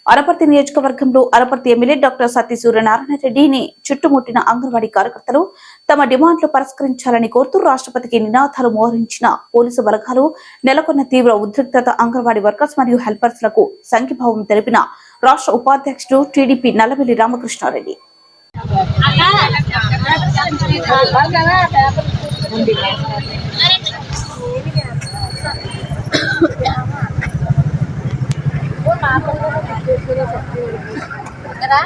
అనపర్తి నియోజకవర్గంలో Anaparthi MLA doctor Satti Suryanarayana రెడ్డిని చుట్టుముట్టిన అంగన్వాడీ కార్యకర్తలు తమ డిమాండ్లు పరిష్కరించాలని కోరుతూ రాష్ట్రపతికి నినాదాలు మోహరించిన పోలీసు వర్గాలు నెలకొన్న తీవ్ర ఉద్రిక్తత అంగన్వాడీ వర్కర్స్ మరియు హెల్పర్స్ లకు సంఘీభావం తెలిపిన రాష్ట్ర ఉపాధ్యక్షుడు టీడీపీ నల్లవెల్లి రామకృష్ణారెడ్డి. Kalau